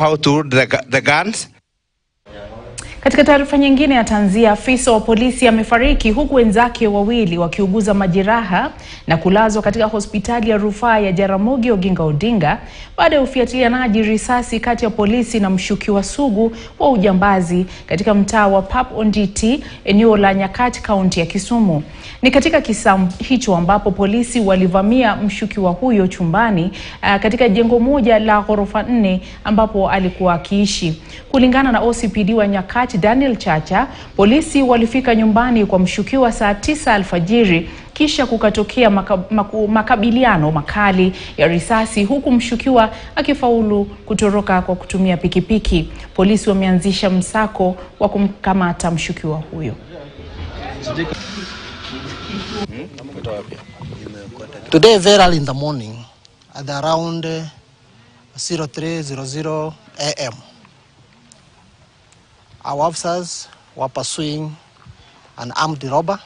how to the guns. Katika taarifa nyingine ya tanzia, afisa wa polisi amefariki huku wenzake wawili wakiuguza majeraha na kulazwa katika hospitali ya rufaa ya Jaramogi Oginga Odinga baada ya ufyatulianaji risasi kati ya polisi na mshukiwa sugu wa ujambazi katika mtaa wa Pap Onditi, eneo la Nyakach, kaunti ya Kisumu. Ni katika kisa hicho ambapo polisi walivamia mshukiwa huyo chumbani katika jengo moja la ghorofa 4 ambapo alikuwa akiishi. Kulingana na OCPD wa Nyakach Daniel Chacha, polisi walifika nyumbani kwa mshukiwa saa 9 alfajiri kisha kukatokea makabiliano makali ya risasi huku mshukiwa akifaulu kutoroka kwa kutumia pikipiki. Polisi wameanzisha msako wa kumkamata mshukiwa huyo. Today very early in the morning at around 03:00 AM, our officers were pursuing an armed robber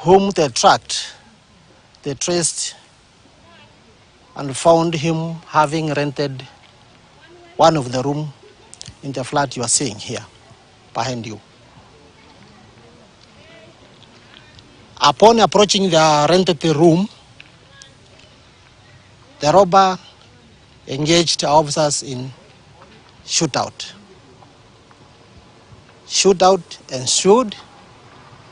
whom they tracked. They traced and found him having rented one of the room in the flat you are seeing here behind you. Upon approaching the rented room, the robber engaged our officers in shootout. Shootout ensued.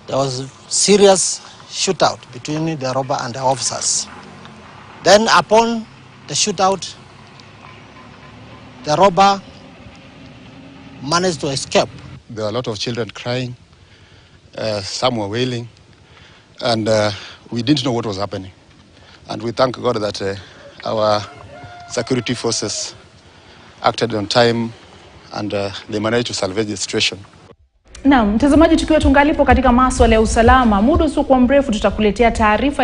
There was a serious shootout between the robber and the officers. Then upon the shootout, the robber managed to escape. There were a lot of children crying, some were wailing, and we didn't know what was happening. And we thank God that our security forces acted on time and they managed to salvage the situation. Naam, mtazamaji, tukiwa tungalipo katika masuala ya usalama, muda usiokuwa mrefu tutakuletea taarifa ya